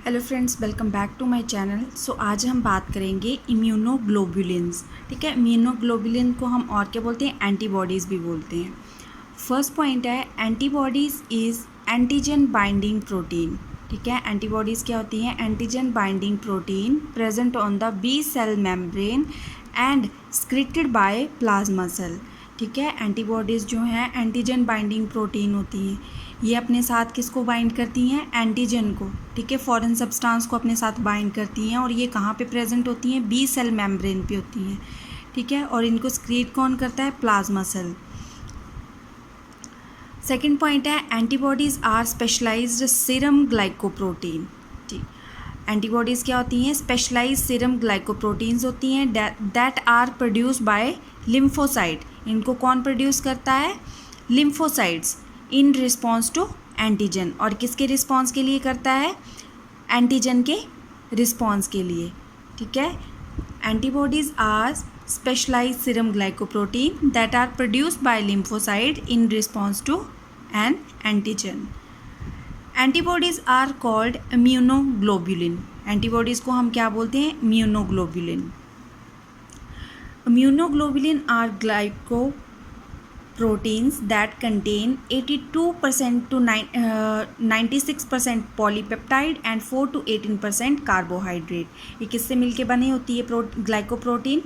Hello friends, welcome back to my channel. So आज हम बात करेंगे इम्यूनोग्लोबुलिन्स। ठीक है, इम्यूनोग्लोबुलिन को हम और क्या बोलते हैं, एंटीबॉडीज़ भी बोलते हैं। फर्स्ट पॉइंट है antibodies is antigen binding protein. ठीक है, एंटीबॉडीज़ क्या होती हैं, antigen binding protein present on the B cell membrane and secreted by plasma cell. ठीक है, एंटीबॉडीज़ जो हैं एंटीजन बाइंडिंग प्रोटीन होती हैं। ये अपने साथ किसको बाइंड करती हैं, एंटीजन को। ठीक है, फॉरेन सब्सटेंस को अपने साथ बाइंड करती हैं और ये कहाँ पे प्रेजेंट होती हैं, बी सेल मेम्ब्रेन पे होती हैं। ठीक है, और इनको सिक्रीट कौन करता है, प्लाज्मा सेल। सेकेंड पॉइंट है antibodies are specialised serum glycoprotein. ठीक, एंटीबॉडीज़ क्या होती हैं, स्पेशलाइज्ड सीरम ग्लाइकोप्रोटीन्स होती हैं that are produce by lymphocyte. इनको कौन प्रोड्यूस करता है, lymphocytes in response to antigen. और किसके रिस्पॉन्स के लिए करता है, एंटीजन के रिस्पॉन्स के लिए। ठीक है, antibodies are specialized serum glycoprotein that are produced by lymphocyte in response to an antigen. Antibodies are called immunoglobulin. Antibodies को हम क्या बोलते हैं, immunoglobulin. Immunoglobulin are glycoproteins that contain 82% to 96% polypeptide and 4 to 18% carbohydrate. ये किससे मिलके बनी होती है, ग्लाइकोप्रोटीन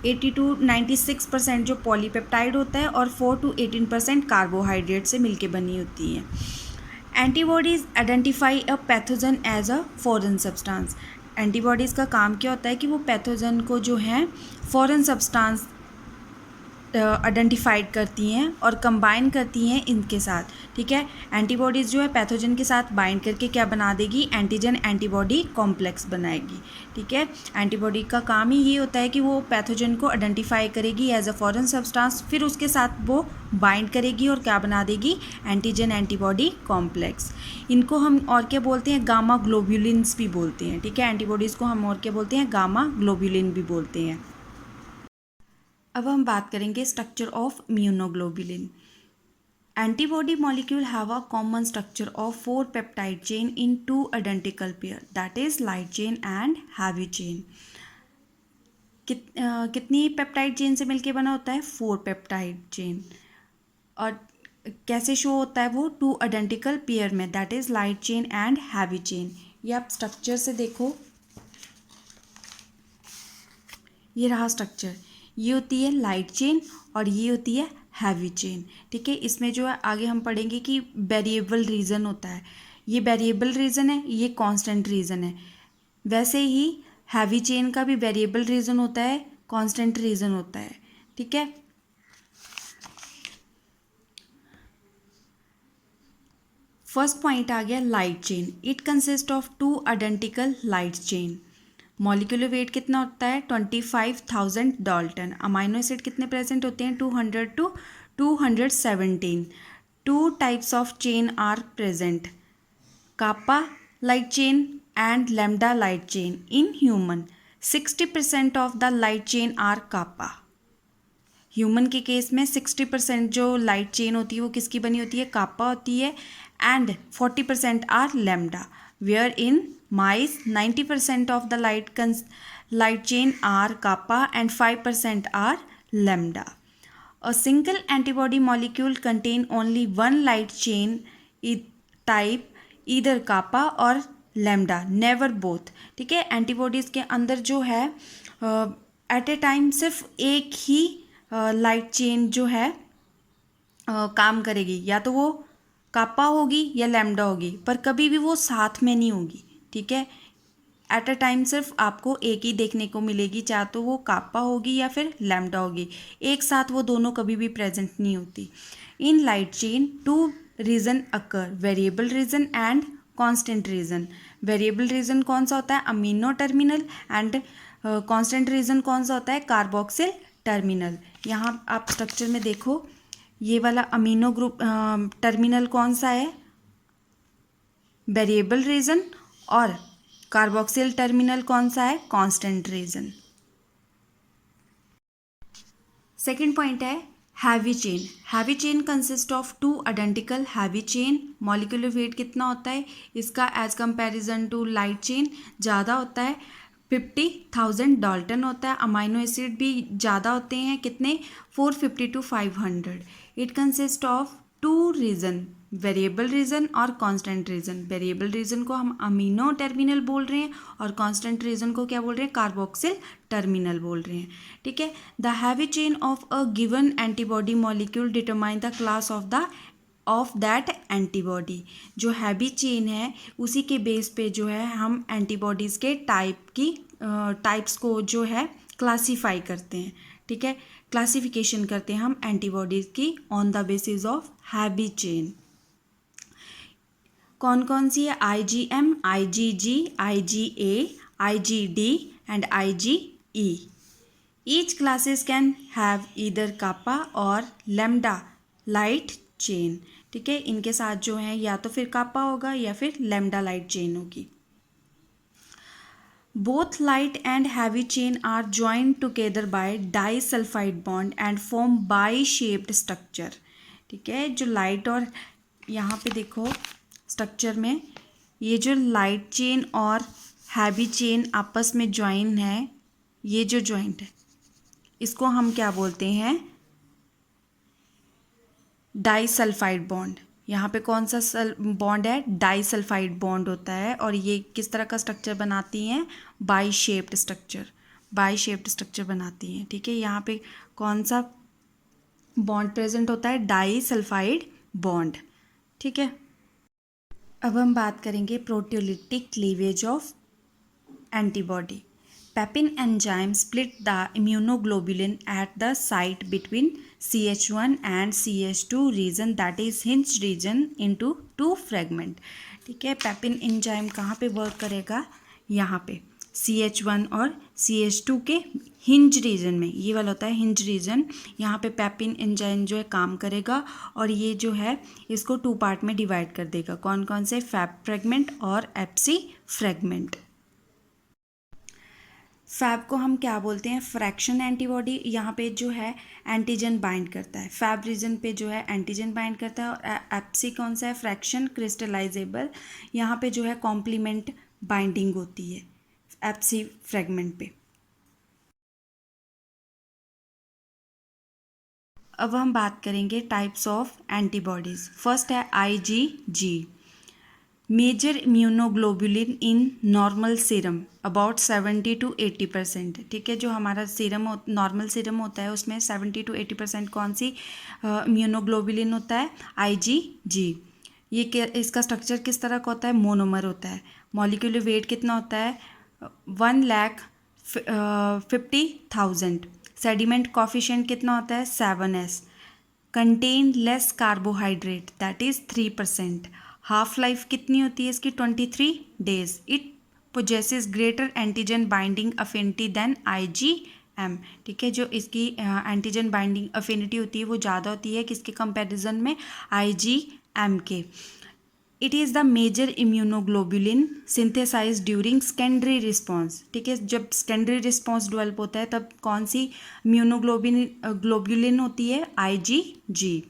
80 to 96% जो पॉलीपेप्टाइड होता है और 4 to 18% कार्बोहाइड्रेट से मिलके बनी होती हैं। Antibodies identify a pathogen as a foreign substance. Antibodies का काम क्या होता है कि वो पैथोजन को जो है फॉरेन सब्सटेंस आइडेंटिफाइड करती हैं और कंबाइन करती हैं इनके साथ। ठीक है, एंटीबॉडीज़ जो है पैथोजन के साथ बाइंड करके क्या बना देगी, एंटीजन एंटीबॉडी कॉम्प्लेक्स बनाएगी। ठीक है, एंटीबॉडी का काम ही ये होता है कि वो पैथोजन को आइडेंटिफाई करेगी एज अ फॉरेन सब्सटेंस, फिर उसके साथ वो बाइंड करेगी और क्या बना देगी, एंटीजन एंटीबॉडी कॉम्प्लेक्स। इनको हम और क्या बोलते हैं, गामा ग्लोब्युलिन्स भी बोलते हैं। ठीक है, एंटीबॉडीज़ को हम और क्या बोलते हैं, गामा ग्लोब्युलिन भी बोलते हैं। अब हम बात करेंगे structure of immunoglobulin. Antibody molecule have a common structure of 4 peptide chain in 2 identical pair, that is light chain and heavy chain. कितनी पेप्टाइड चेन से मिलके बना होता है, 4 पेप्टाइड चेन। और कैसे शो होता है वो, 2 आइडेंटिकल पेयर में, that is light chain and heavy chain. ये आप स्ट्रक्चर से देखो, ये रहा स्ट्रक्चर। ये होती है लाइट चेन और ये होती है हैवी चेन। ठीक है, इसमें जो है आगे हम पढ़ेंगे कि वेरिएबल रीजन होता है। ये वेरिएबल रीजन है, ये कांस्टेंट रीजन है। वैसे ही हैवी चेन का भी वेरिएबल रीजन होता है, कांस्टेंट रीजन होता है। ठीक है, फर्स्ट पॉइंट आ गया light chain. It consist of 2 identical light chain. Molecular weight कितना होता है, 25,000 डाल्टन। अमाइनो एसिड कितने प्रेजेंट होते हैं, 200 to 217। 2 types of chain are present, kappa light chain and lambda light chain. In human 60% of the light chain are kappa. Human के case में 60% जो light chain होती है वो किसकी बनी होती है, कापा होती है, and 40% are lambda. Where in mice 90% of the light chain are kappa and 5% are lambda. A single antibody molecule contain only 1 light chain type, either kappa और लैम्डा, नेवर बोथ। ठीक है, एंटीबॉडीज़ के अंदर जो है eight ए time सिर्फ एक ही light chain जो है काम करेगी, या तो वो कापा होगी या लैम्डा होगी, पर कभी भी वो साथ में नहीं होगी। ठीक है, एट अ टाइम सिर्फ आपको एक ही देखने को मिलेगी, चाहे तो वो कापा होगी या फिर लैम्डा होगी, एक साथ वो दोनों कभी भी प्रेजेंट नहीं होती। In light chain 2 region occur, variable region and constant region. Variable region कौन सा होता है, amino terminal, and constant region कौन सा होता है, कार्बोक्सिल टर्मिनल। यहाँ आप स्ट्रक्चर में देखो, ये वाला अमीनो ग्रुप टर्मिनल कौन सा है, वेरिएबल रीजन, और कार्बोक्सिल टर्मिनल कौन सा है, कांस्टेंट रीजन। सेकेंड पॉइंट है heavy chain consist of two identical heavy chain. Molecular weight कितना होता है इसका as comparison to light chain? ज़्यादा होता है, 50,000 डाल्टन होता है। अमाइनो एसिड भी ज़्यादा होते हैं, कितने? 450 to 500। It consist of two region, variable region और कांस्टेंट रीजन। वेरिएबल रीजन को हम अमीनो टर्मिनल बोल रहे हैं और कांस्टेंट रीजन को क्या बोल रहे हैं? कार्बोक्सिल टर्मिनल बोल रहे हैं। ठीक है। The heavy chain of a given antibody molecule determine the class of that antibody. जो हैवी चेन है उसी के बेस पे जो है हम एंटीबॉडीज़ के टाइप्स को जो है क्लासीफाई करते हैं। ठीक है, क्लासिफिकेशन करते हैं हम एंटीबॉडीज़ की on the basis of heavy chain. कौन कौन सी है? IgM, IgG, IgA, IgD and IgE। Each classes can have either kappa और लैम्डा लाइट चेन। ठीक है, इनके साथ जो है या तो फिर कापा होगा या फिर लैम्डा लाइट चेन होगी। Both light and heavy chain are joint together by disulphide bond and form Y shaped structure. ठीक है, जो लाइट और यहाँ पे देखो स्ट्रक्चर में ये जो लाइट चेन और हैवी चेन आपस में ज्वाइन है, ये जो ज्वाइंट है इसको हम क्या बोलते हैं? Disulphide bond. यहाँ पे कौन सा बॉन्ड है? डाइसल्फाइड बॉन्ड होता है। और ये किस तरह का स्ट्रक्चर बनाती हैं? बाई शेप्ड स्ट्रक्चर बनाती हैं। ठीक है, यहाँ पे कौन सा बॉन्ड प्रेजेंट होता है? Disulphide bond. ठीक है, अब हम बात करेंगे proteolytic cleavage of antibody. Pepin enzyme split the immunoglobulin at the site between CH1 and CH2 region, that is hinge region, into two fragment। ठीक है, पेपिन एंजाइम कहाँ पे वर्क करेगा? यहाँ पे CH1 और CH2 के हिंज रीजन में, ये वाला होता है हिंज रीजन। यहाँ पे पेपिन एंजाइम जो है काम करेगा और ये जो है इसको टू पार्ट में डिवाइड कर देगा। कौन कौन से? फैब फ्रेगमेंट और एप्सी फ्रेगमेंट। फैब को हम क्या बोलते हैं? Fraction antibody. यहाँ पे जो है एंटीजन बाइंड करता है, फैब रीजन पे जो है एंटीजन बाइंड करता है। और एप्सी कौन सा है? फ्रैक्शन क्रिस्टलाइजेबल। यहाँ पे जो है कॉम्प्लीमेंट बाइंडिंग होती है एप्सी फ्रेगमेंट पे। अब हम बात करेंगे टाइप्स ऑफ एंटीबॉडीज़। फर्स्ट है IgG, major immunoglobulin in normal serum about 70 to 80%। ठीक है, जो हमारा सीरम नॉर्मल सीरम होता है उसमें 70 to 80% कौन सी इम्यूनोग्लोबुलिन होता है? IgG। ये इसका स्ट्रक्चर किस तरह का होता है? मोनोमर होता है। मॉलिक्यूलर वेट कितना होता है? 1,50,000। सेडिमेंट कॉफिशिएंट कितना होता है? 7s। Contain less carbohydrate, that is 3%। Half life कितनी होती है इसकी? 23 days। It possesses greater antigen binding affinity than IgM। ठीक है, जो इसकी एंटीजन बाइंडिंग अफिनिटी होती है वो ज़्यादा होती है किसके कंपैरिजन में? IgM के। It is the major immunoglobulin synthesise during secondary response. ठीक है, जब सेकेंडरी रिस्पॉन्स डेवलप होता है तब कौन सी ग्लोबुलिन होती है? IgG।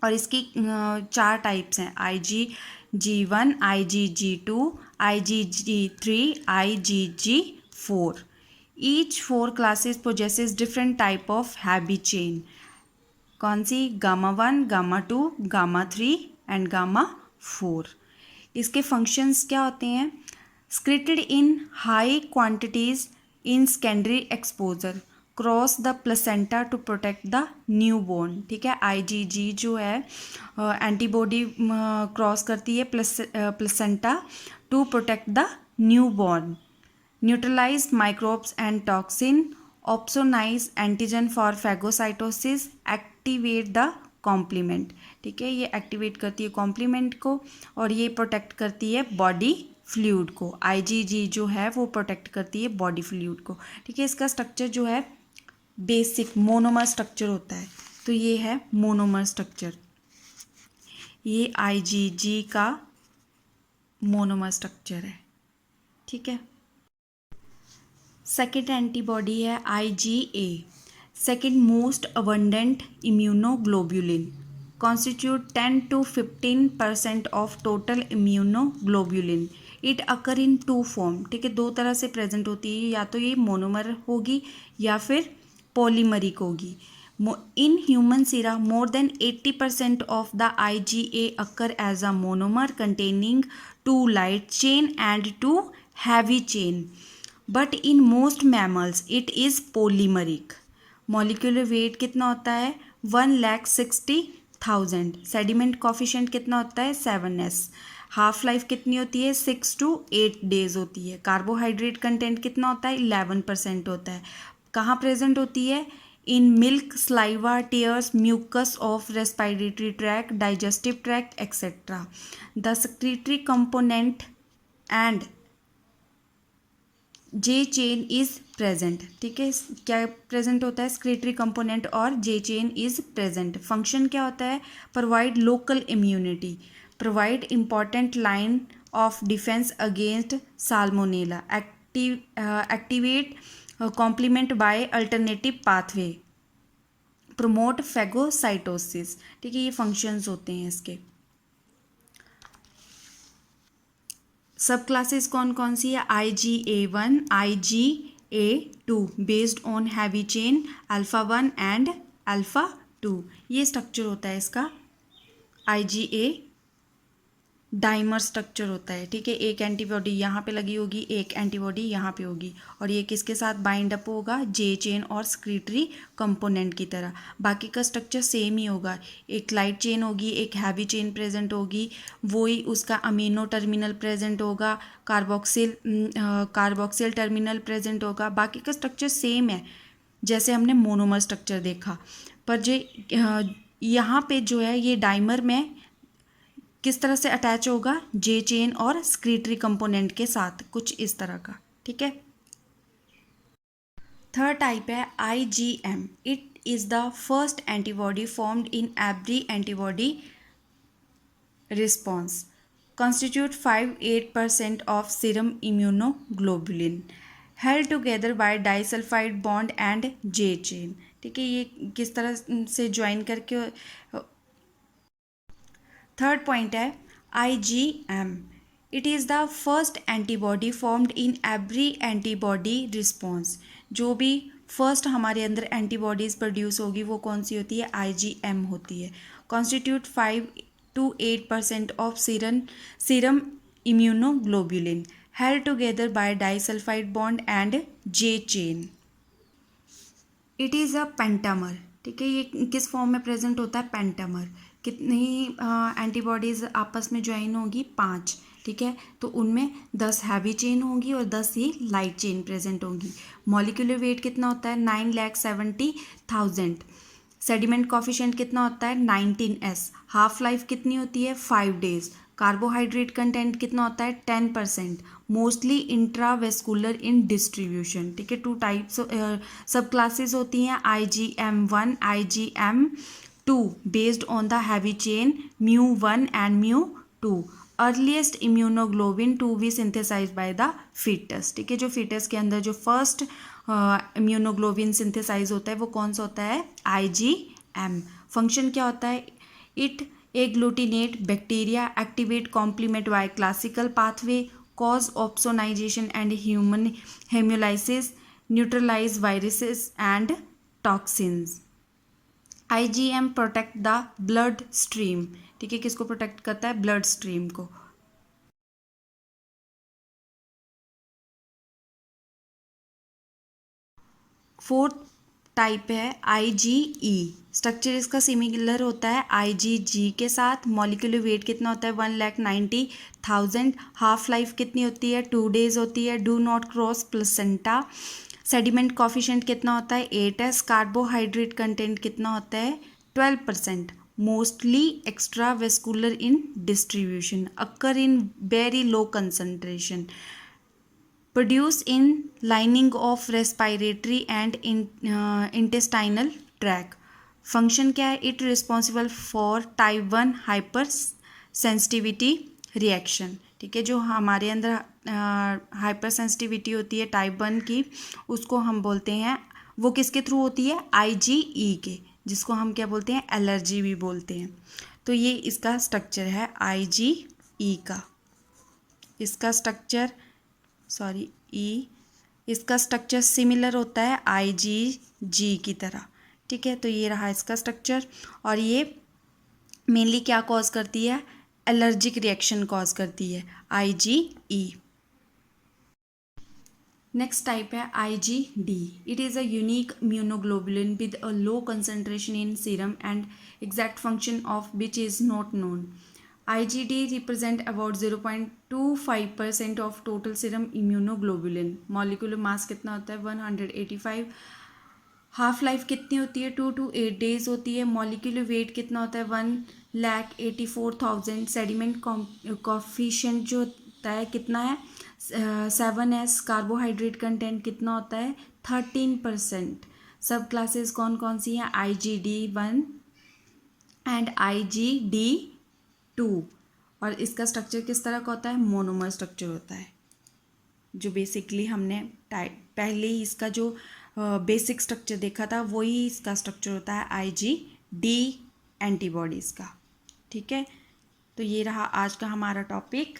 और इसकी 4 टाइप्स हैं, IgG1, IgG2, IgG3, IgG4। Each 4 classes possesses different type of heavy chain. कौन सी? Γ1, Γ2, Γ3 एंड Γ4। इसके फंक्शंस क्या होते हैं? Secreted in high quantities in secondary exposure, cross the placenta to protect the new born. ठीक है, IgG जो है एंटीबॉडी क्रॉस करती है placenta to protect the new born, neutralise microbes and toxin, opsonise antigen for phagocytosis, activate the complement. ठीक है, ये activate करती है कॉम्प्लीमेंट को और ये प्रोटेक्ट करती है बॉडी फ्लूइड को। IgG जो है वो प्रोटेक्ट करती है बॉडी फ्लूइड को। ठीक है, इसका स्ट्रक्चर जो है बेसिक मोनोमर स्ट्रक्चर होता है, तो ये है मोनोमर स्ट्रक्चर। ये IgG का मोनोमर स्ट्रक्चर है। ठीक है, सेकेंड एंटीबॉडी है IgA। Second most abundant immunoglobulin constitute 10 to 15% of total immunoglobulin. It occur in two form, ठीक है, दो तरह से प्रेजेंट होती है, या तो ये मोनोमर होगी या फिर पॉलीमरिक होगी. In human sera, more than 80% of the IgA occur as a monomer containing 2 light chain and 2 heavy chain. But in most mammals, it is polymeric. Molecular weight कितना होता है 1,60,000. सेडिमेंट कॉफिशेंट कितना होता है 7s. हाफ लाइफ कितनी होती है 6 to 8 days होती है. कार्बोहाइड्रेट कंटेंट कितना होता है 11% होता है. कहाँ प्रेजेंट होती है in milk, saliva, tears, mucus of respiratory tract, digestive tract, etc. The secretory component and J chain is present. ठीक है, क्या प्रेजेंट होता है सेक्रेटरी कंपोनेंट और J chain is present. Function क्या होता है provide local immunity, provide important line of defence against Salmonella, activate complement by alternative pathway, promote phagocytosis. ठीक है, ये फंक्शंस होते हैं इसके. सब क्लासेस कौन कौन सी है IgA1, IgA2 based on heavy chain α1 and α2. ये स्ट्रक्चर होता है इसका. IgA डाइमर स्ट्रक्चर होता है. ठीक है, एक एंटीबॉडी यहाँ पे लगी होगी, एक एंटीबॉडी यहाँ पे होगी, और ये किसके साथ बाइंड अप होगा जे चेन और सेक्रेटरी कंपोनेंट की तरह. बाकी का स्ट्रक्चर सेम ही होगा. एक लाइट चेन होगी, एक हैवी चेन प्रेजेंट होगी, वही उसका अमीनो टर्मिनल प्रेजेंट होगा, कार्बोक्सिल टर्मिनल प्रेजेंट होगा. बाकी का स्ट्रक्चर सेम है जैसे हमने मोनोमर स्ट्रक्चर देखा. पर जो यहाँ पे जो है ये डाइमर में किस तरह से अटैच होगा जे चेन और सेक्रेटरी कंपोनेंट के साथ, कुछ इस तरह का. ठीक है. थर्ड टाइप है IgM. It is the first antibody formed in every antibody response, constitute 5-8% of serum immunoglobulin, held together by disulfide bond and J chain. ठीक है, ये किस तरह से ज्वाइन करके. थर्ड पॉइंट है IgM. It is the first antibody formed in every antibody response. जो भी फर्स्ट हमारे अंदर एंटीबॉडीज़ प्रोड्यूस होगी वो कौन सी होती है IgM होती है. Constitute 5 to 8% of serum immunoglobulin, held together by disulphide bond and J chain. It is a pentamer. ठीक है, ये किस फॉर्म में प्रेजेंट होता है पेंटामर. कितनी एंटीबॉडीज़ आपस में ज्वाइन होगी 5. ठीक है, तो उनमें 10 हैवी चेन होंगी और 10 ही लाइट चेन प्रेजेंट होंगी. मॉलिक्यूलर वेट कितना होता है 9,70,000. सेडिमेंट कॉफिशिएंट कितना होता है 19s. हाफ लाइफ कितनी होती है 5 days. कार्बोहाइड्रेट कंटेंट कितना होता है 10%. मोस्टली इंट्रावेस्कुलर इन डिस्ट्रीब्यूशन. ठीक है, 2 टाइप्स सब क्लासेस होती हैं IgM1, IgM2 based on the heavy chain μ1 and μ2. Earliest immunoglobin to be synthesise by the foetus. ठीक है, जो फीटस के अंदर जो फर्स्ट इम्यूनोग्लोबिन सिंथेसाइज होता है वो कौन सा होता है IgM. फंक्शन क्या होता है it agglutinate bacteria, activate complement by classical pathway, cause opsonisation and human haemolysis, neutralise viruses and toxins. IgM protect the blood stream. ठीक है, किसको प्रोटेक्ट करता है ब्लड स्ट्रीम को. फोर्थ टाइप है IgE. स्ट्रक्चर इसका सिमिलर होता है IgG के साथ. मॉलिक्यूलर वेट कितना होता है 1,90,000. हाफ लाइफ कितनी होती है 2 days होती है. Do not cross placenta. Sediment coefficient कितना होता है 8s. कार्बोहाइड्रेट कंटेंट कितना होता है 12%. Mostly extra vascular in distribution, occur in very low concentration, produce in lining of respiratory and intestinal tract. Function क्या है it responsible for type 1 hyper sensitivity reaction. ठीक है, जो हमारे अंदर हाइपर सेंसिटिविटी होती है टाइप 1 की, उसको हम बोलते हैं वो किसके थ्रू होती है, IgE के, जिसको हम क्या बोलते हैं, एलर्जी भी बोलते हैं। तो ये इसका स्ट्रक्चर है IgE का, इसका स्ट्रक्चर इसका स्ट्रक्चर सिमिलर होता है IgG की तरह, ठीक है। तो ये रहा इसका स्ट्रक्चर, और ये मेनली क्या कॉज करती है, एलर्जिक रिएक्शन कॉज करती है, IgE। नेक्स्ट टाइप है IgD। It is a unique immunoglobulin with a low concentration in serum and exact function of which is not known. IgD represent about 0.25% of total serum immunoglobulin. Molecular mass कितना होता है, 185। Half life कितनी होती है, 2 to 8 days होती है। Molecular weight कितना होता है, 1,84,000। सेडिमेंट कॉफिशिएंट जो होता है कितना है, 7s। कार्बोहाइड्रेट कंटेंट कितना होता है, 13%। सब क्लासेस कौन कौन सी हैं, IgD1 एंड IgD2। और इसका स्ट्रक्चर किस तरह का होता है, मोनोमर स्ट्रक्चर होता है, जो बेसिकली हमने पहले ही इसका जो बेसिक स्ट्रक्चर देखा था वही इसका स्ट्रक्चर होता है IgD एंटीबॉडीज़ का, ठीक है। तो ये रहा आज का हमारा topic,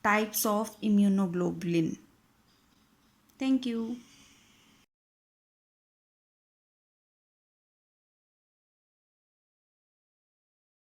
types of immunoglobulin. Thank you.